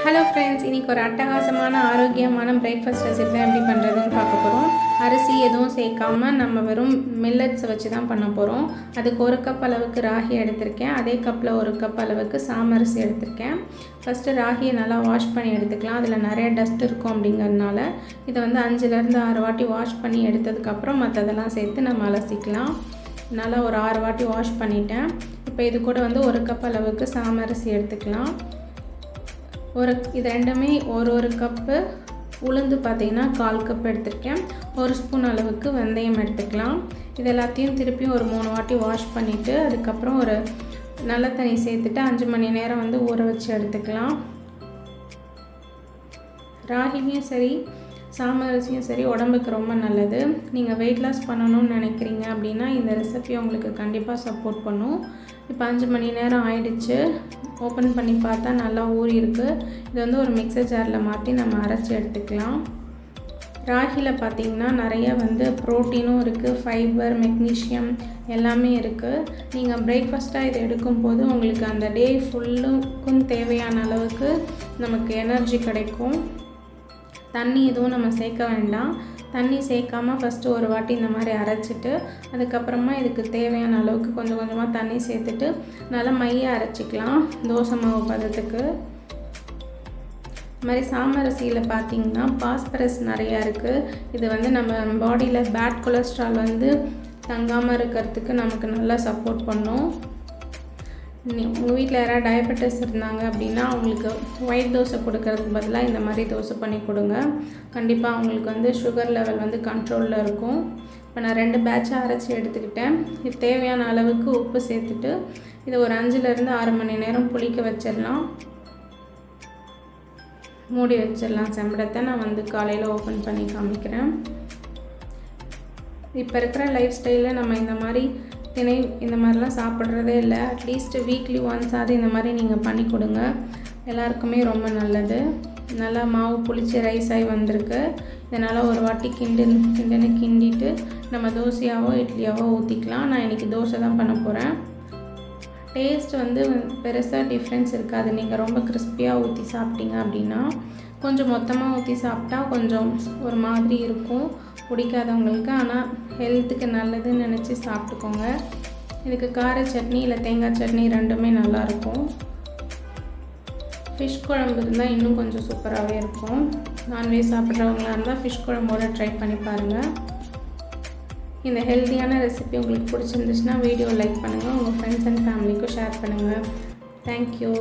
Hello friends, இன்றைக்கி ஒரு அட்டகாசமான ஆரோக்கியமான பிரேக்ஃபாஸ்ட் ரெசிபி தான் எப்படி பண்ணுறதுன்னு பார்க்க போகிறோம். அரிசி எதுவும் சேர்க்காமல் நம்ம வெறும் மில்லட்ஸை வச்சு தான் பண்ண போகிறோம். அதுக்கு 1 கப் அளவுக்கு ராகி எடுத்திருக்கேன். அதே கப்பில் 1 கப் அளவுக்கு சாமரிசி எடுத்திருக்கேன். ஃபஸ்ட்டு ராகியை நல்லா வாஷ் பண்ணி எடுத்துக்கலாம். அதில் நிறைய டஸ்ட் இருக்கும் அப்படிங்கிறதுனால இதை வந்து 5லேருந்து 6 வாட்டி வாஷ் பண்ணி எடுத்ததுக்கப்புறம் மற்றதெல்லாம் சேர்த்து நம்ம அலசிக்கலாம். நல்லா ஒரு 6 வாட்டி வாஷ் பண்ணிட்டேன். இப்போ இது கூட வந்து 1 கப் அளவுக்கு சாமரிசி எடுத்துக்கலாம். இது ரெண்டுமே ஒரு கப்பு. உளுந்து பார்த்திங்கன்னா 1/4 கப் எடுத்துருக்கேன். 1 ஸ்பூன் அளவுக்கு வெந்தயம் எடுத்துக்கலாம். இது எல்லாத்தையும் திருப்பியும் ஒரு 3 வாட்டி வாஷ் பண்ணிவிட்டு அதுக்கப்புறம் ஒரு நல்ல தண்ணி சேர்த்துட்டு 5 மணி நேரம் வந்து ஊற வச்சு எடுத்துக்கலாம். ராகியும் சரி சாமரிசியும் சரி உடம்புக்கு ரொம்ப நல்லது. நீங்கள் வெயிட் லாஸ் பண்ணணும்னு நினைக்கிறீங்க அப்படின்னா இந்த ரெசிபி உங்களுக்கு கண்டிப்பாக சப்போர்ட் பண்ணும். இப்போ 5 மணி நேரம் ஆயிடுச்சு. ஓப்பன் பண்ணி பார்த்தா நல்லா ஊறி இருக்குது. இது வந்து ஒரு மிக்சர் ஜாரில் மாற்றி நம்ம அரைச்சி எடுத்துக்கலாம். ராகியில் பார்த்திங்கன்னா நிறைய வந்து ப்ரோட்டீனும் இருக்குது, ஃபைபர், மெக்னீஷியம் எல்லாமே இருக்குது. நீங்கள் பிரேக்ஃபாஸ்ட்டாக இதை எடுக்கும்போது உங்களுக்கு அந்த டே ஃபுல்லுக்கும் தேவையான அளவுக்கு நமக்கு எனர்ஜி கிடைக்கும். தண்ணி எதுவும் நம்ம சேர்க்க வேண்டாம். தண்ணி சேர்க்காமல் ஃபஸ்ட்டு ஒரு வாட்டி இந்த மாதிரி அரைச்சிட்டு அதுக்கப்புறமா இதுக்கு தேவையான அளவுக்கு கொஞ்சம் கொஞ்சமாக தண்ணி சேர்த்துட்டு நல்லா மைய அரைச்சிக்கலாம் தோசை மாவு பதத்துக்கு. இது மாதிரி சாமரிசியில் பார்த்திங்கன்னா பாஸ்பரஸ் நிறையா இருக்குது. இது வந்து நம்ம பாடியில் பேட் கொலஸ்ட்ரால் வந்து தங்காமல் இருக்கிறதுக்கு நமக்கு நல்லா சப்போர்ட் பண்ணும். உங்கள் வீட்டில் யாராவது டயபெட்டிஸ் இருந்தாங்க அப்படின்னா அவங்களுக்கு ஒயிட் தோசை கொடுக்கறதுக்கு பதிலாக இந்த மாதிரி தோசை பண்ணி கொடுங்க. கண்டிப்பாக அவங்களுக்கு வந்து சுகர் லெவல் வந்து கண்ட்ரோலில் இருக்கும். இப்போ நான் 2 பேட்சாக அரைச்சி எடுத்துக்கிட்டேன். இது தேவையான அளவுக்கு உப்பு சேர்த்துட்டு இதை ஒரு 5லேருந்து 6 மணி நேரம் புளிக்க வச்சிடலாம். மூடி வச்சிடலாம் செம்படத்தை. நான் வந்து காலையில் ஓப்பன் பண்ணி காமிக்கிறேன். இப்போ இருக்கிற லைஃப் ஸ்டைலில் நம்ம இந்த மாதிரிலாம் சாப்பிட்றதே இல்லை. அட்லீஸ்ட் வீக்லி ஒன்ஸ் ஆகுது இந்த மாதிரி நீங்கள் பண்ணி கொடுங்க. எல்லாருக்குமே ரொம்ப நல்லது. நல்லா மாவு புளிச்சு ரைஸ் ஆகி வந்திருக்கு. இதனால் ஒரு வாட்டி கிண்டிட்டு நம்ம தோசையாவோ இட்லியாவோ ஊற்றிக்கலாம். நான் இன்றைக்கி தோசை தான் பண்ண போகிறேன். டேஸ்ட் வந்து பெருசாக டிஃப்ரென்ஸ் இருக்காது. நீங்கள் ரொம்ப கிறிஸ்பியாக ஊற்றி சாப்பிட்டீங்க அப்படின்னா, கொஞ்சம் மொத்தமாக ஊற்றி சாப்பிட்டா கொஞ்சம் ஒரு மாதிரி இருக்கும் பிடிக்காதவங்களுக்கு. ஆனால் ஹெல்த்துக்கு நல்லதுன்னு நினச்சி சாப்பிட்டுக்கோங்க. இதுக்கு கார சட்னி இல்லை தேங்காய் சட்னி ரெண்டுமே நல்லாயிருக்கும். ஃபிஷ் குழம்பு இருந்தால் இன்னும் கொஞ்சம் சூப்பராகவே இருக்கும். நான்வெஜ் சாப்பிட்றவங்களாக இருந்தால் ஃபிஷ் குழம்போடு ட்ரை பண்ணி பாருங்கள். இந்த ஹெல்த்தியான ரெசிபி உங்களுக்கு பிடிச்சிருந்துச்சுன்னா வீடியோ லைக் பண்ணுங்கள். உங்கள் ஃப்ரெண்ட்ஸ் அண்ட் ஃபேமிலிக்கும் ஷேர் பண்ணுங்கள். தேங்க்யூ.